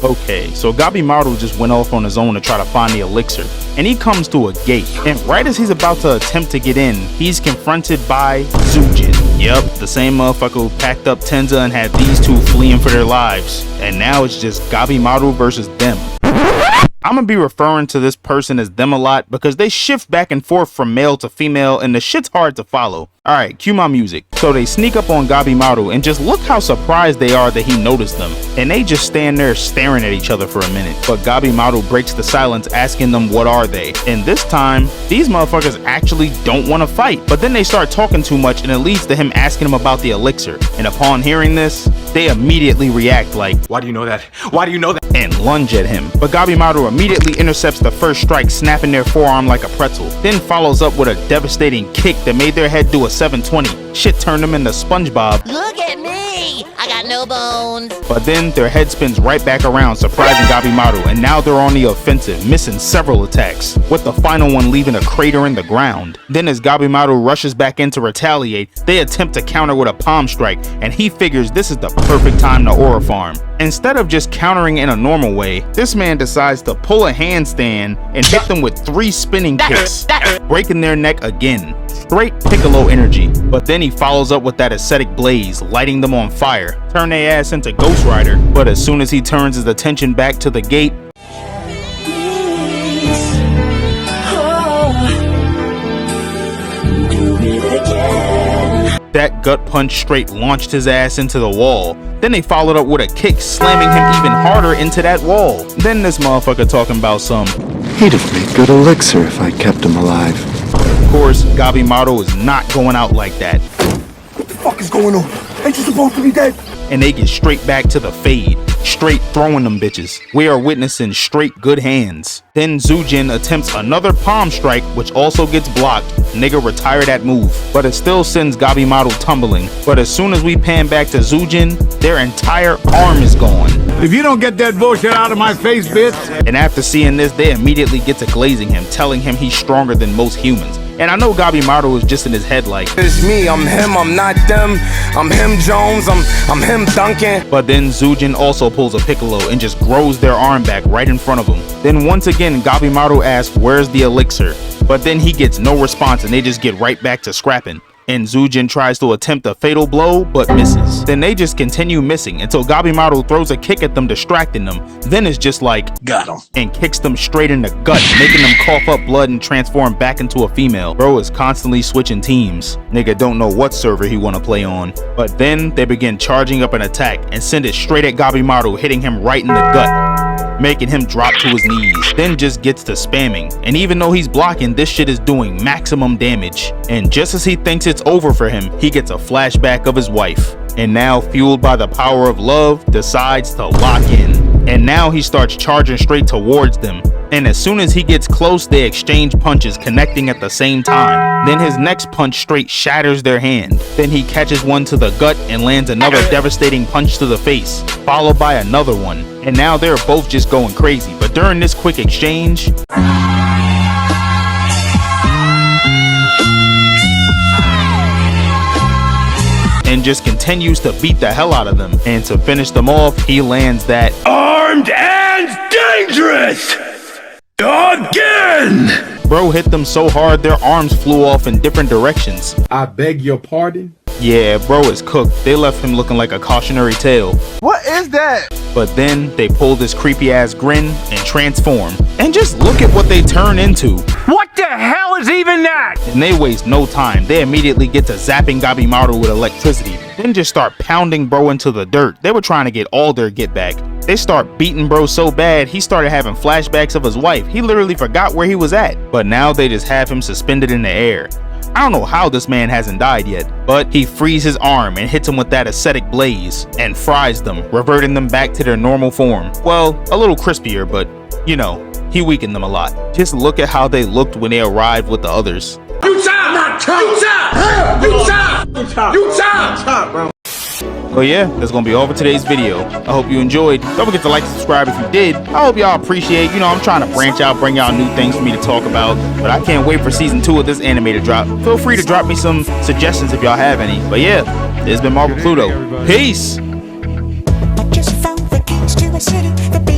Okay, so Gabimaru just went off on his own to try to find the elixir, and he comes to a gate, and right as he's about to attempt to get in, he's confronted by Zhu-Jin. Yep, the same motherfucker who packed up Tenza and had these two fleeing for their lives, and now it's just Gabimaru versus them. I'm gonna be referring to this person as them a lot because they shift back and forth from male to female and the shit's hard to follow. Alright, cue my music. So they sneak up on Gabimaru and just look how surprised they are that he noticed them. And they just stand there staring at each other for a minute. But Gabimaru breaks the silence asking them what are they. And this time, these motherfuckers actually don't want to fight. But then they start talking too much and it leads to him asking them about the elixir. And upon hearing this, they immediately react like, "Why do you know that? Why do you know that?" and lunge at him. But Gabimaru immediately intercepts the first strike, snapping their forearm like a pretzel. Then follows up with a devastating kick that made their head do a 720. Shit turned them into SpongeBob. Look at me! I got no bones. But then their head spins right back around, surprising Gabimaru, and now they're on the offensive, missing several attacks, with the final one leaving a crater in the ground. Then as Gabimaru rushes back in to retaliate, they attempt to counter with a palm strike, and he figures this is the perfect time to aura farm. Instead of just countering in a normal way, this man decides to pull a handstand and hit them with 3 spinning kicks, breaking their neck again. Straight Piccolo energy. But then he follows up with that ascetic blaze, lighting them on fire, turn their ass into Ghost Rider. But as soon as he turns his attention back to the gate, that gut punch straight launched his ass into the wall. Then they followed up with a kick, slamming him even harder into that wall. Then this motherfucker talking about some, "He'd have made good elixir if I kept him alive." Of course, Gabimaru is not going out like that. What the fuck is going on? Ain't you supposed to be dead? And they get straight back to the fade, straight throwing them bitches. We are witnessing straight good hands. Then Zhu-Jin attempts another palm strike, which also gets blocked. Nigga retire that move, but it still sends Gabimaru tumbling. But as soon as we pan back to Zhu-Jin, their entire arm is gone. If you don't get that bullshit out of my face, bitch. And after seeing this, they immediately get to glazing him, telling him he's stronger than most humans. And I know Gabimaru is just in his head like, It's me, I'm him, I'm not them. I'm him Jones, I'm him Duncan. But then Zhu-Jin also pulls a Piccolo and just grows their arm back right in front of him. Then once again, Gabimaru asks, where's the elixir? But then he gets no response and they just get right back to scrapping. And Zhu-Jin tries to attempt a fatal blow, but misses. Then they just continue missing until Gabimaru throws a kick at them, distracting them. Then it's just like, got him, and kicks them straight in the gut, making them cough up blood and transform back into a female. Bro is constantly switching teams. Nigga don't know what server he wanna play on. But then they begin charging up an attack and send it straight at Gabimaru, hitting him right in the gut, making him drop to his knees. Then just gets to spamming. And even though he's blocking, this shit is doing maximum damage. And just as he thinks it's over for him, he gets a flashback of his wife. And now, fueled by the power of love, decides to lock in. And now he starts charging straight towards them. And as soon as he gets close, they exchange punches, connecting at the same time. Then his next punch straight shatters their hand. Then he catches one to the gut and lands another devastating punch to the face, followed by another one. And now they're both just going crazy. But during this quick exchange, and just continues to beat the hell out of them. And to finish them off, he lands that armed and dangerous again. Bro hit them so hard their arms flew off in different directions. I beg your pardon? Yeah, bro is cooked. They left him looking like a cautionary tale. What is that? But then they pull this creepy ass grin and transform. And just look at what they turn into. What the hell is even that? And they waste no time. They immediately get to zapping Gabimaru with electricity. Then just start pounding bro into the dirt. They were trying to get all their get back. They start beating bro so bad, he started having flashbacks of his wife. He literally forgot where he was at. But now they just have him suspended in the air. I don't know how this man hasn't died yet, but he frees his arm and hits him with that ascetic blaze and fries them, reverting them back to their normal form. Well, a little crispier, but you know, he weakened them a lot. Just look at how they looked when they arrived with the others. You top! You top! You top! You top, bro. But yeah, that's gonna be all for today's video. I hope you enjoyed. Don't forget to like and subscribe if you did. I hope y'all appreciate, you know, I'm trying to branch out, bring y'all new things for me to talk about, but I can't wait for season 2 of this anime to drop. Feel free to drop me some suggestions if y'all have any. But yeah, this has been MarblePluto. Peace! Just found the keys to a city.